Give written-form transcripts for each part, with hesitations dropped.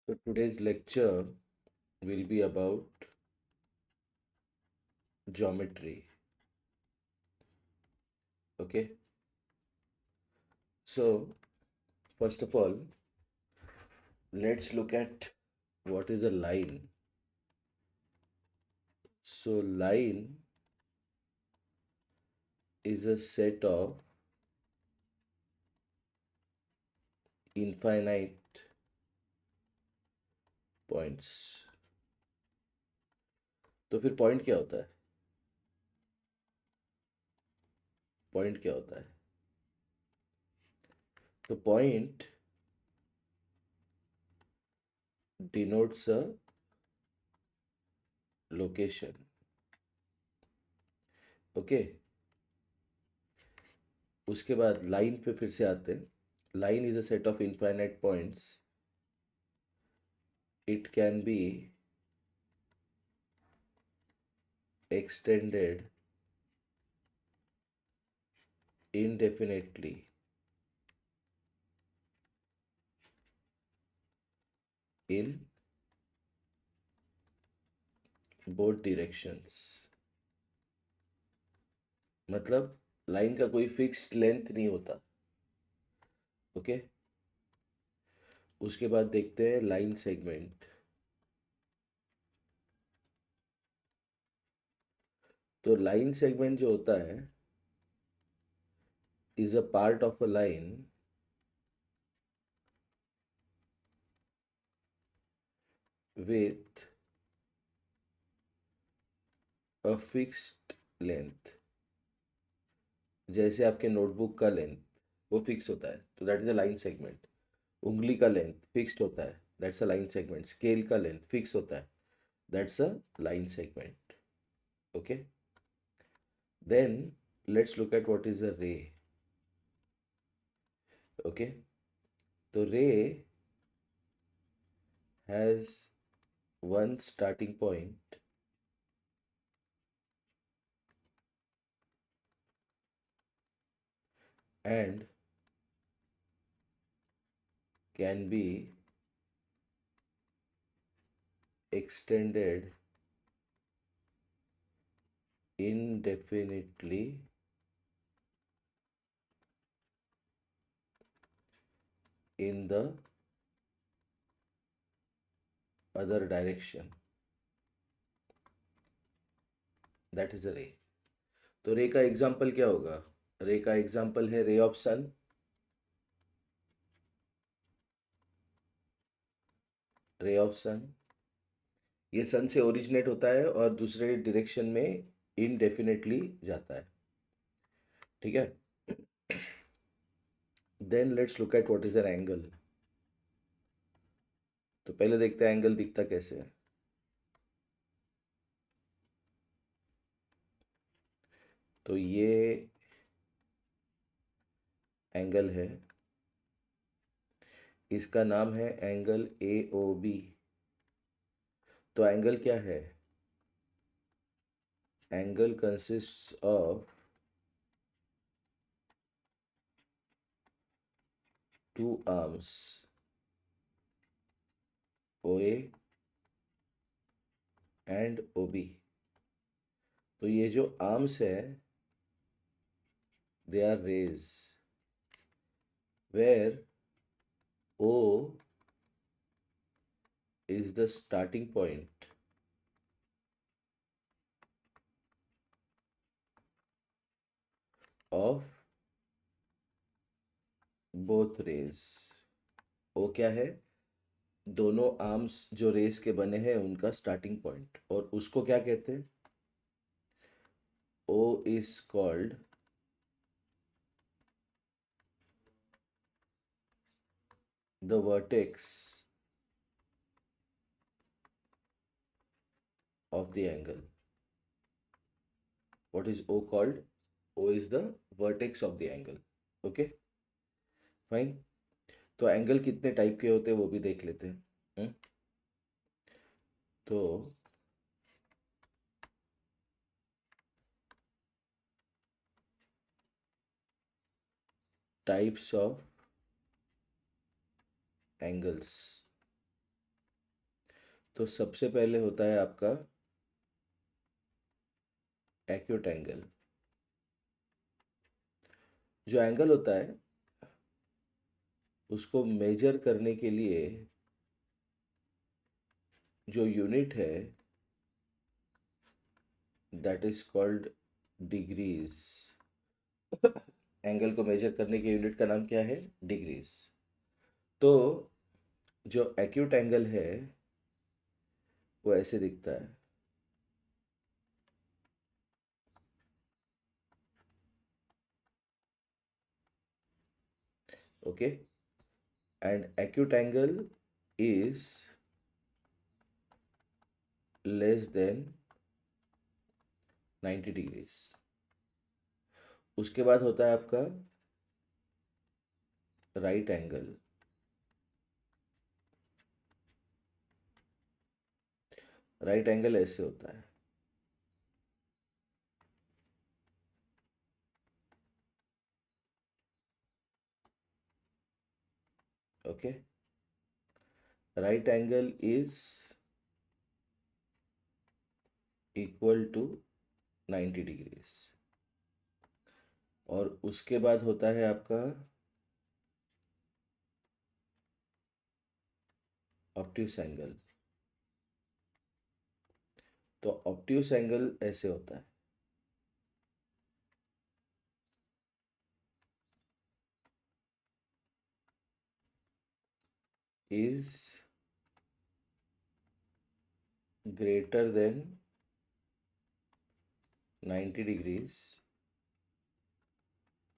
So today's lecture will be about geometry. Okay. So first of all, let's look at what is a line. So line is a set of infinite points. तो फिर point क्या होता है? Point क्या होता है? तो point denotes a location. Okay. उसके बाद लाइन पे फिर से आते हैं. Line is a set of infinite points. It can be extended indefinitely in both directions. मतलब लाइन का कोई फिक्स्ड लेंथ नहीं होता. ओके. उसके बाद देखते हैं लाइन सेगमेंट. तो लाइन सेगमेंट जो होता है is a part of a line with a fixed length. जैसे आपके नोटबुक का लेंथ वो फिक्स होता है तो that is a line segment. उंगली का लेंथ फिक्स्ड होता है, that's a line segment. Scale का लेंथ फिक्स होता है, that's a line segment. Okay. Then let's look at what is a ray. Okay. तो रे has one starting point and can be extended indefinitely in the other direction. That is a ray. तो रे का example क्या होगा? रे का example है ray of sun. Ray of सन ये सन से ओरिजिनेट होता है और दूसरे डायरेक्शन में इनडेफिनेटली जाता है. ठीक है. Then let's look at what is an angle. तो पहले देखते हैं एंगल दिखता कैसे है. तो ये एंगल है. इसका नाम है एंगल ए ओ बी. तो एंगल क्या है? Angle consists of two arms O A and O B. तो ये जो आर्म्स है they are rays where O is the starting point of both rays. O क्या है? दोनों आर्म्स जो रेस के बने हैं उनका स्टार्टिंग पॉइंट. और उसको क्या कहते हैं? O is called the vertex of the angle. What is O called? O is the vertex of the angle. Okay, fine. तो एंगल कितने टाइप के होते हैं वो भी देख लेते हैं. तो टाइप्स ऑफ एंगल्स. तो सबसे पहले होता है आपका एक्यूट एंगल। जो एंगल होता है उसको मेजर करने के लिए जो यूनिट है that is called degrees. Angle को मेजर करने के यूनिट का नाम क्या है? डिग्रीज। तो जो एक्यूट एंगल है वो ऐसे दिखता है। Okay, and acute angle is less than 90 degrees. उसके बाद होता है आपका राइट एंगल। राइट एंगल ऐसे होता है। Okay, right angle is equal to 90 degrees. और उसके बाद होता है आपका ऑब्ट्यूस एंगल। तो ऑब्ट्यूस एंगल ऐसे होता है। Is greater than 90 degrees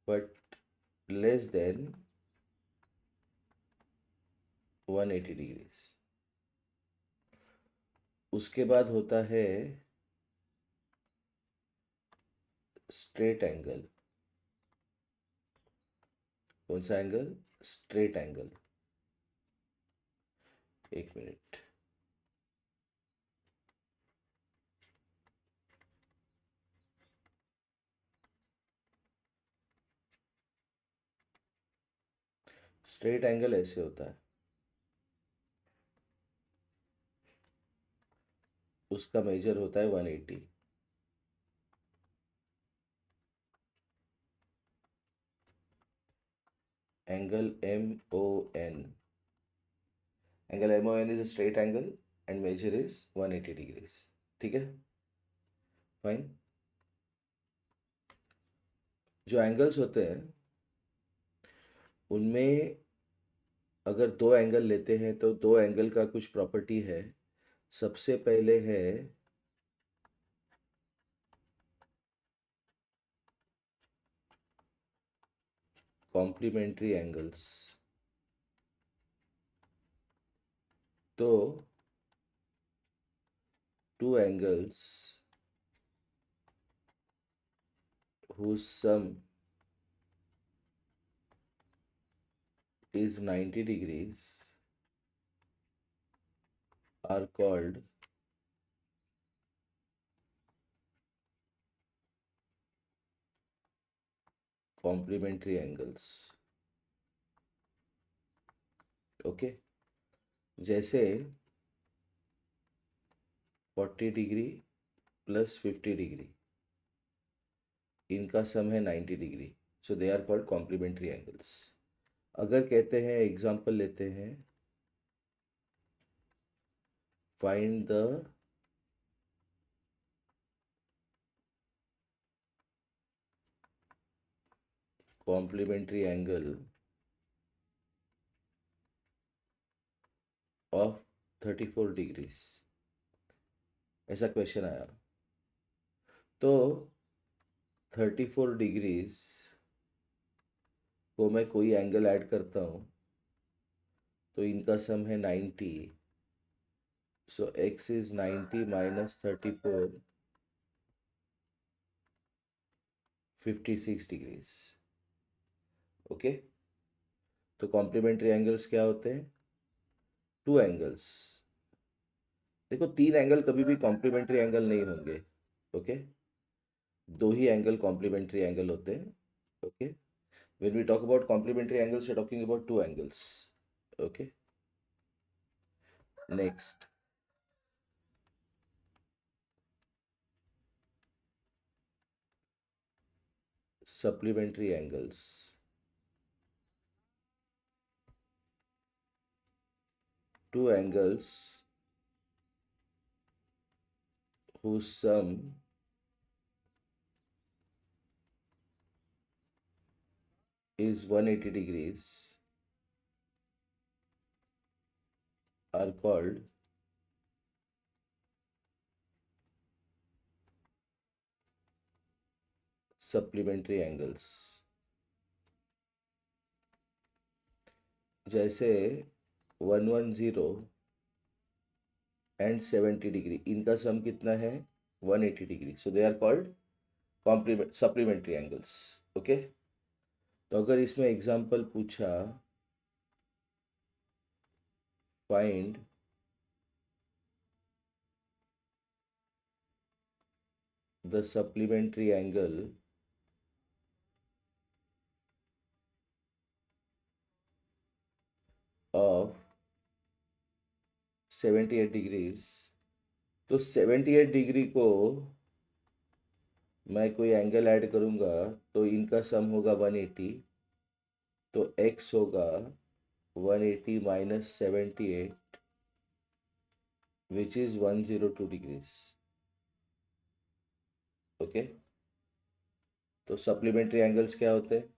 but less than 180 degrees। उसके बाद होता है स्ट्रेट एंगल। कौन सा एंगल? Straight angle. एक मिनट। स्ट्रेट एंगल ऐसे होता है। उसका मेजर होता है 180। Angle M O N. Angle M O N is a straight angle and measure is 180 degrees. ठीक है, फाइन। जो एंगल्स होते हैं उनमें अगर दो एंगल लेते हैं तो दो एंगल का कुछ प्रॉपर्टी है। सबसे पहले है कॉम्प्लीमेंट्री एंगल्स। तो two angles whose sum is 90 degrees are called complementary angles। Okay, जैसे 40 डिग्री प्लस 50 डिग्री, इनका सम है 90 degree, so they are called complementary angles. अगर कहते हैं, एग्जांपल लेते हैं, find the complementary angle of 34 degrees, ऐसा क्वेश्चन आया। तो 34 डिग्रीज को मैं कोई एंगल ऐड करता हूँ तो इनका सम है 90। सो x is 90 minus 34, 56 degrees. Okay, तो कॉम्प्लीमेंट्री एंगल्स क्या होते हैं? Two angles. देखो, तीन एंगल कभी भी कॉम्प्लीमेंट्री एंगल नहीं होंगे। ओके, दो ही एंगल कॉम्प्लीमेंट्री एंगल होते हैं। Okay, when we talk about complementary angles we're talking about two angles। okay, next, supplementary angles. Two angles whose sum is 180 degrees are called supplementary angles. जैसे 110 and 70 degree, इनका सम कितना है 180 degree, so they are called complement supplementary angles. Okay, तो अगर इसमें example पूछा find the supplementary angle of 78 degrees, तो 78 degree को मैं कोई एंगल ऐड करूंगा तो इनका सम होगा 180, तो x होगा 180 minus 78 which is 102 degrees. Okay, तो सप्लीमेंट्री एंगल्स क्या होते हैं?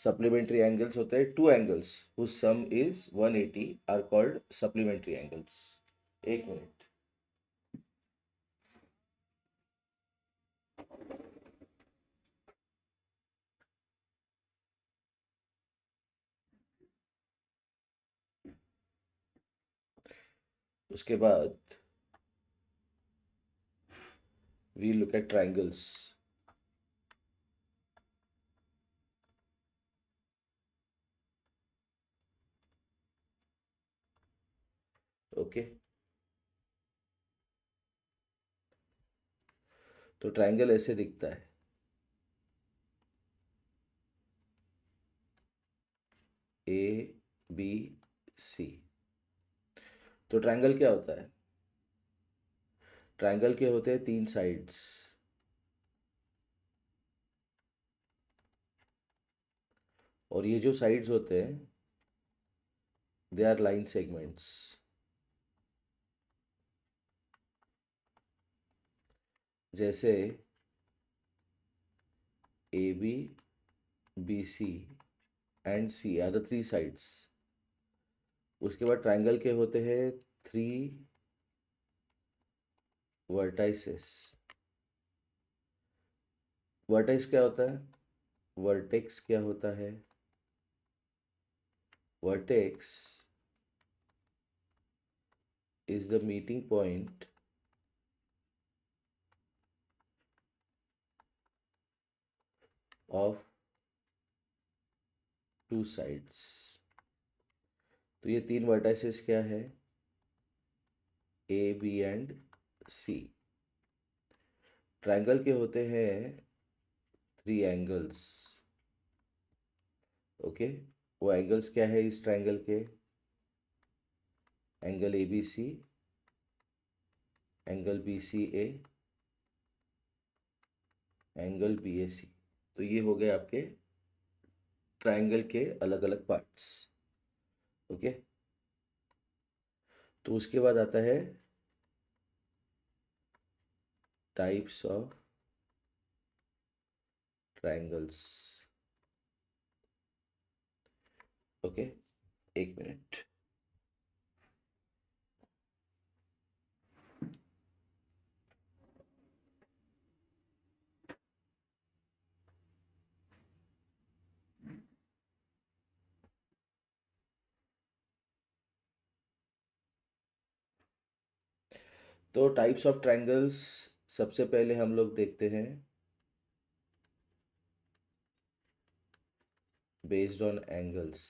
सप्लीमेंट्री एंगल्स होते हैं two angles whose sum is 180 are called supplementary angles. एक मिनट. उसके बाद we look at triangles. Okay, तो ट्रायंगल ऐसे दिखता है. A B C. तो ट्रायंगल क्या होता है? ट्रायंगल के होते हैं तीन साइड्स. और ये जो साइड्स होते हैं दे आर लाइन सेगमेंट्स. जैसे A B B C and C are the three sides. उसके बाद ट्रायंगल के होते हैं थ्री वर्टाइसेस. वर्टाइस क्या होता है? वर्टेक्स क्या होता है? Vertex is the meeting point of two sides. तो ये तीन वर्टाइसेस क्या है? A B and C. Triangle के होते हैं थ्री एंगल्स. ओके, वो एंगल्स क्या है इस ट्रायंगल के? Angle A B C, angle B C A, angle B A C. तो ये हो गए आपके ट्रायंगल के अलग अलग पार्ट्स. ओके, तो उसके बाद आता है टाइप्स ऑफ ट्रायंगल्स. ओके, एक मिनट. तो टाइप्स ऑफ ट्रायंगल्स सबसे पहले हम लोग देखते हैं बेस्ड ऑन एंगल्स.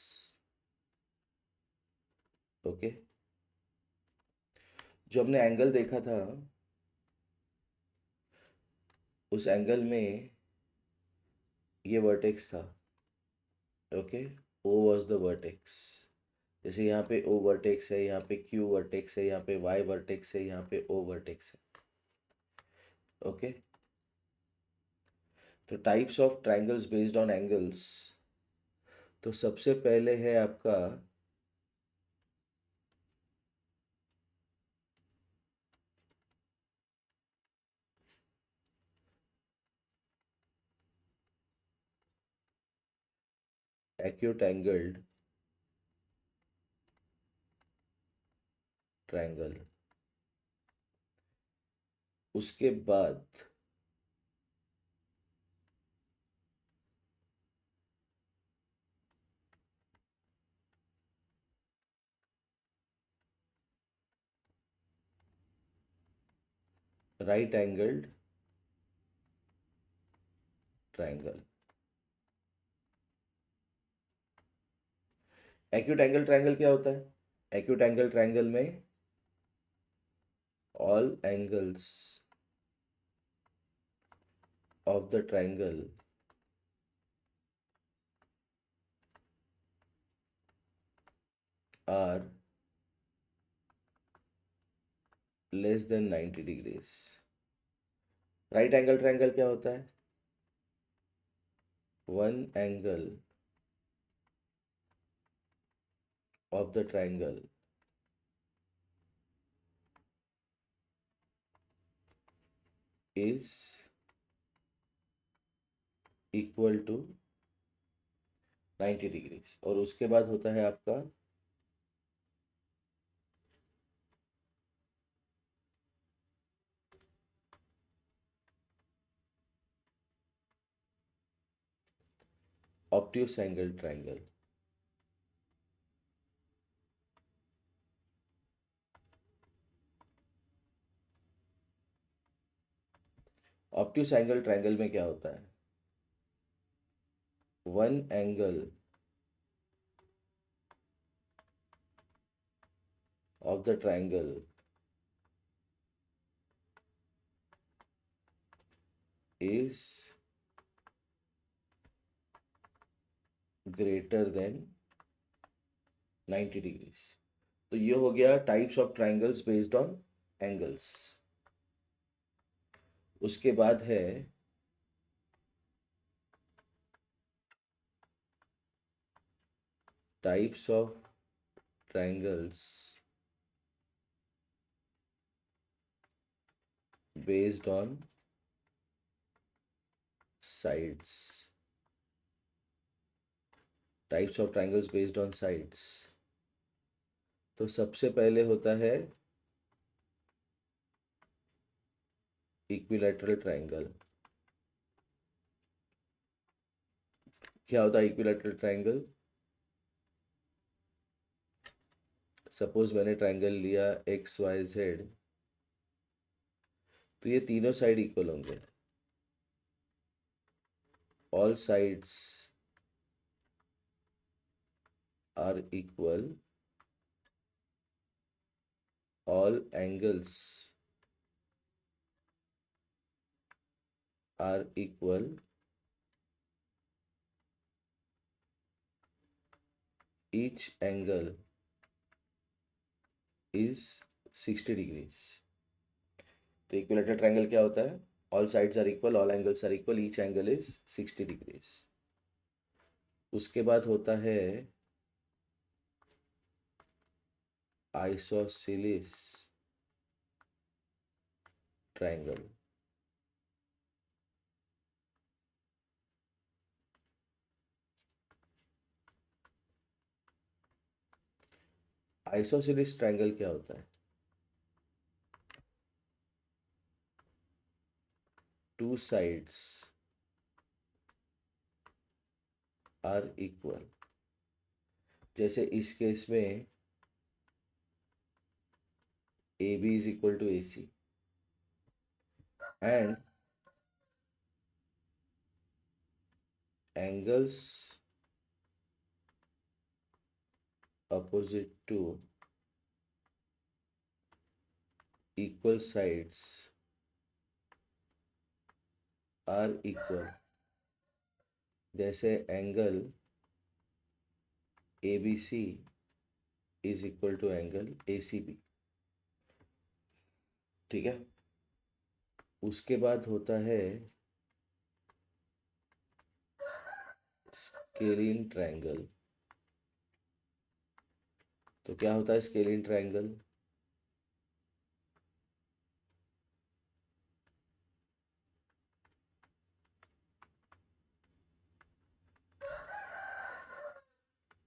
ओके, जो हमने एंगल देखा था उस एंगल में ये वर्टेक्स था. Okay, O was the vertex. जैसे यहाँ पे ओ वर्टेक्स है, यहाँ पे क्यू वर्टेक्स है, यहाँ पे वाई वर्टेक्स है, यहाँ पे ओ वर्टेक्स है. ओके, तो types of triangles based on angles, तो सबसे पहले है आपका एक्यूट एंगल्ड ट्रायंगल, उसके बाद right angled triangle. Acute angle triangle क्या होता है? एक्यूट एंगल ट्रायंगल में all angles of the triangle are less than 90 degrees. Right angle triangle क्या होता है? One angle of the triangle is equal to 90 degrees. और उसके बाद होता है आपका obtuse angle triangle. Obtuse angle triangle में क्या होता है? One angle of the triangle is greater than 90 degrees. तो ये हो गया types of triangles based on angles. उसके बाद है types of triangles based on sides. Types of triangles based on sides, तो सबसे पहले होता है इक्विलैटरल ट्राइंगल। क्या होता है इक्विलैटरल ट्राइंगल? सपोज मैंने ट्राइंगल लिया एक्स वाई जेड, तो ये तीनों साइड इक्वल होंगे। All sides are equal, all angles are equal, each angle is 60 degrees। तो इक्विलैटरल ट्रायंगल क्या होता है? All sides are equal, all angles are equal, each angle is 60 degrees. उसके बाद होता है आइसोसेलेस ट्रायंगल। आइसोसेलेस ट्रायंगल क्या होता है? Two sides are equal. जैसे इस केस में A B is equal to A C and angles opposite to equal sides are equal। जैसे angle A B C is equal to angle A C B. ठीक है। उसके बाद होता है स्केलिन ट्रायंगल। तो क्या होता है scalene triangle?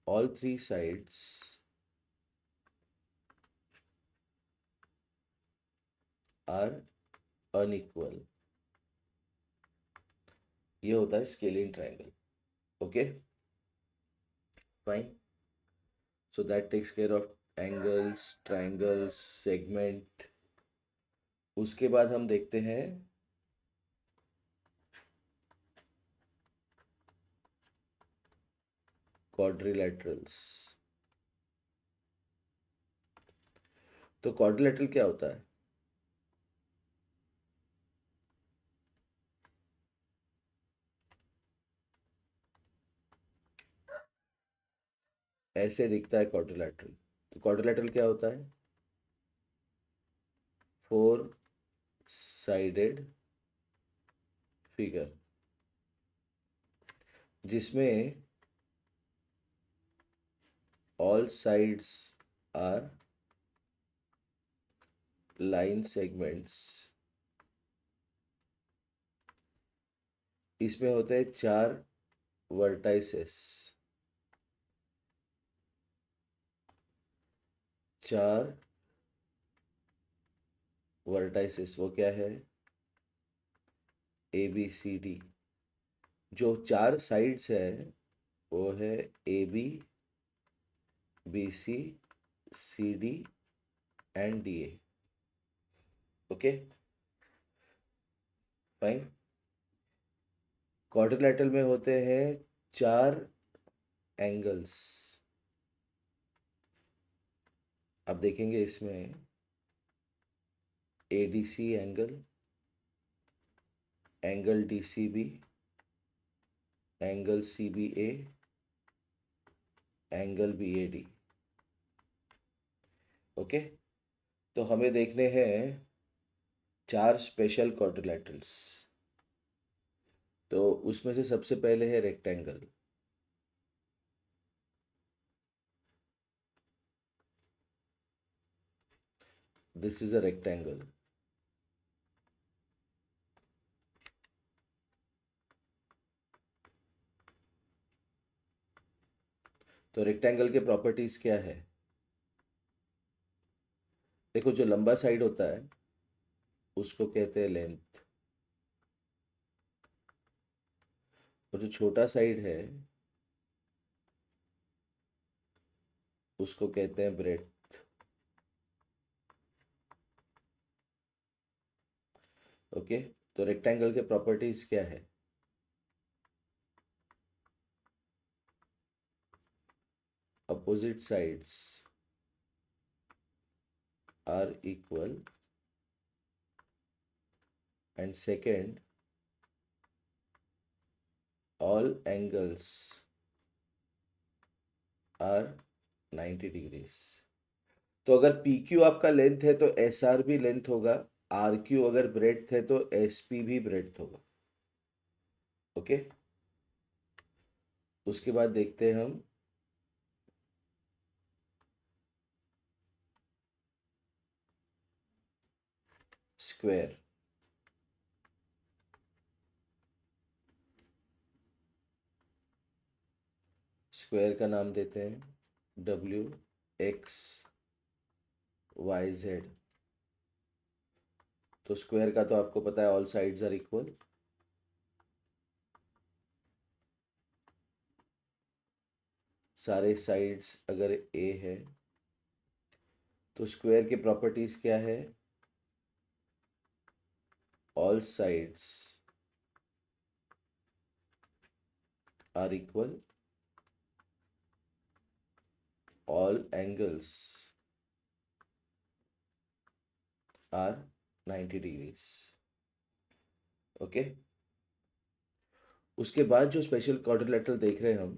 all three sides are unequal। ये होता है scalene triangle. Okay fine. So that takes care of angles, triangles, segment. उसके बाद हम देखते हैं क्वाड्रिलैटरल्स। तो क्वाड्रिलैटरल क्या होता है? ऐसे दिखता है क्वाड्रिलैटरल। तो क्वाड्रिलैटरल क्या होता है? फोर साइडेड फिगर जिसमें all sides are line segments। इसमें होते हैं चार वर्टाइसेस। चार वर्टाइसेस वो क्या है? A B C D. जो चार साइड्स है वो है A B, B C, C D and D A. Okay fine. Quadrilateral में होते हैं चार एंगल्स। अब देखेंगे इसमें A D C angle, angle D C B, angle C B A, angle B A D. Okay तो हमें देखने हैं चार स्पेशल क्वाड्रिलैटरल्स। तो उसमें से सबसे पहले है rectangle. This is a rectangle. तो रेक्टेंगल के प्रॉपर्टीज क्या है? देखो जो लंबा साइड होता है उसको कहते हैं लेंथ, और जो छोटा साइड है उसको कहते हैं ब्रेड्थ। ओके तो रेक्टेंगल के प्रॉपर्टीज क्या है? Opposite sides are equal and second all angles are 90 degrees. तो अगर पी क्यू आपका लेंथ है तो एस आर भी लेंथ होगा, आर क्यू अगर ब्रेड्थ है तो एस पी भी ब्रेड्थ होगा। ओके उसके बाद देखते हैं हम स्क्वायर। स्क्वायर का नाम देते हैं डब्ल्यू एक्स वाई जेड। तो स्क्वायर का तो आपको पता है ऑल साइड्स आर इक्वल। सारे साइड्स अगर ए है तो स्क्वायर की प्रॉपर्टीज क्या है? All sides are equal, all angles are 90 degrees। Okay उसके बाद जो स्पेशल क्वाड्रिलेटरल देख रहे हैं हम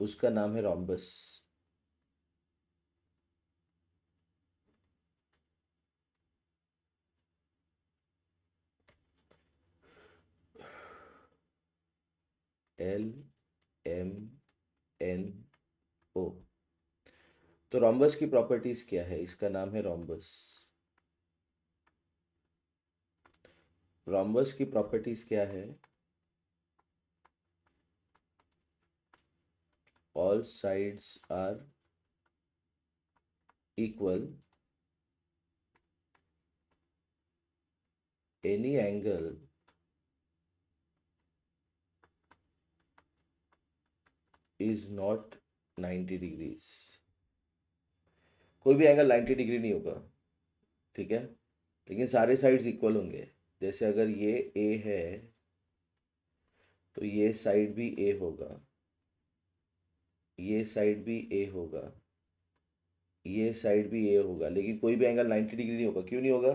उसका नाम है रोम्बस। LMNO। तो रोम्बस की प्रॉपर्टीज क्या है? इसका नाम है रोम्बस। रोम्बस की प्रॉपर्टीज क्या है? All sides are equal, any angle is not 90 degrees. कोई भी एंगल 90 डिग्री नहीं होगा, ठीक है, लेकिन सारे साइड्स इक्वल होंगे। जैसे अगर ये ए है तो ये साइड भी ए होगा, ये साइड भी ए होगा, ये साइड भी ए होगा, लेकिन कोई भी एंगल 90 डिग्री नहीं होगा। क्यों नहीं होगा?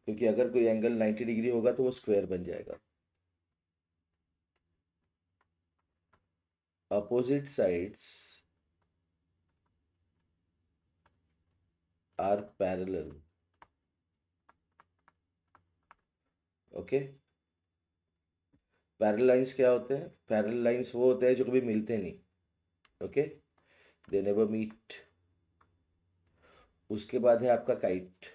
क्योंकि अगर कोई एंगल 90 डिग्री होगा तो वो स्क्वायर बन जाएगा। Opposite sides are parallel. Okay, parallel lines क्या होते हैं? पैरेलल लाइंस वो होते हैं जो कभी मिलते नहीं। Okay, they never meet. उसके बाद है आपका काइट।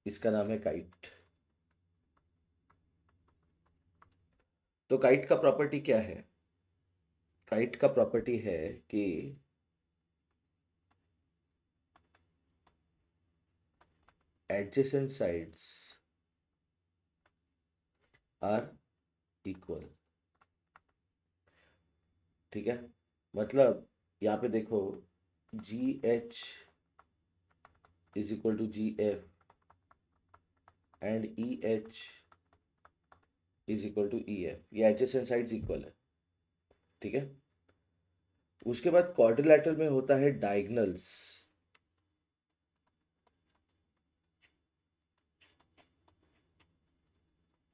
इसका नाम है काइट। तो काइट का प्रॉपर्टी क्या है? काइट का प्रॉपर्टी है कि एडजेसेंट साइड्स आर इक्वल। ठीक है, मतलब यहाँ पे देखो, GH is equal to GF and EH is equal to EF। ये एडजेसेंट साइड्स इक्वल है, ठीक है। उसके बाद क्वाड्रिलैटरल में होता है diagonals.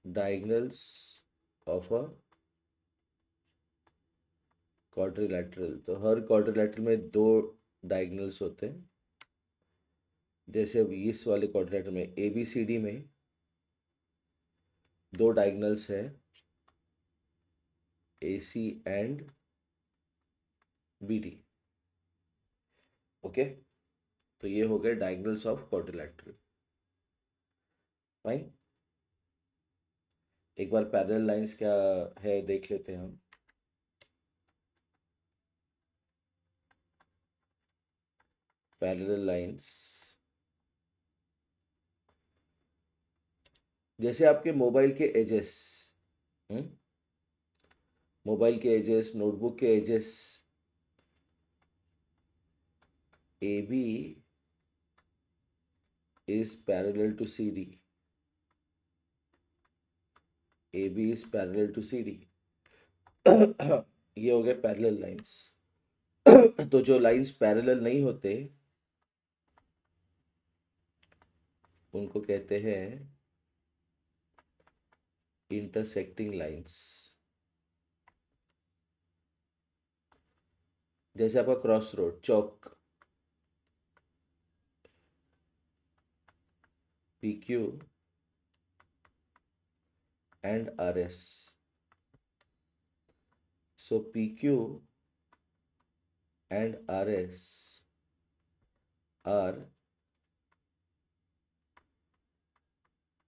Diagonals of a quadrilateral. तो हर क्वाड्रिलैटरल में दो डायगोनल्स होते हैं। जैसे अब इस वाले क्वाड्रिलैटरल में ABCD में दो डायगोनल्स है, AC एंड BD। ओके, तो ये हो गए डायगोनल्स ऑफ क्वाड्रिलैटरल। फाइन। एक बार पैरेलल लाइंस क्या है देख लेते हैं हम। पैरेलल लाइंस, जैसे आपके मोबाइल के एजेस, मोबाइल के एजेस, नोटबुक के edges, AB is parallel to CD। AB is parallel to CD। ये हो गए पैरेलल लाइंस। तो जो लाइंस पैरेलल नहीं होते उनको कहते हैं इंटरसेक्टिंग लाइंस। जैसे आपका cross road, Chowk, PQ and RS। So PQ and RS are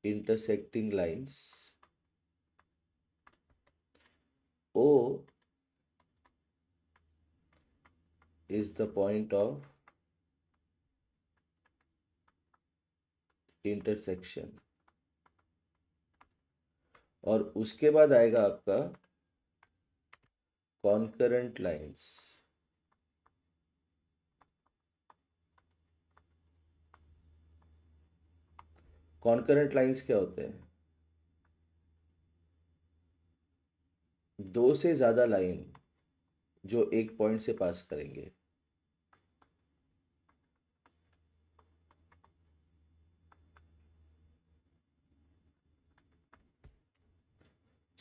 intersecting lines। O is the point of intersection। और उसके बाद आएगा आपका कॉन्करेंट लाइंस। कॉन्करेंट लाइंस क्या होते हैं? दो से ज्यादा लाइन जो एक पॉइंट से पास करेंगे।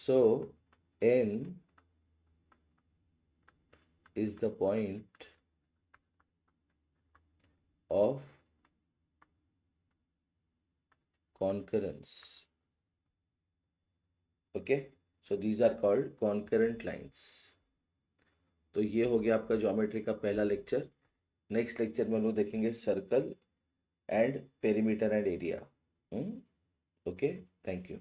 So N is the point of concurrence. Okay, so these are called concurrent lines. तो ये हो गया आपका ज्योमेट्री का पहला लेक्चर. नेक्स्ट लेक्चर में हम लोग देखेंगे circle and perimeter and area. Okay, thank you.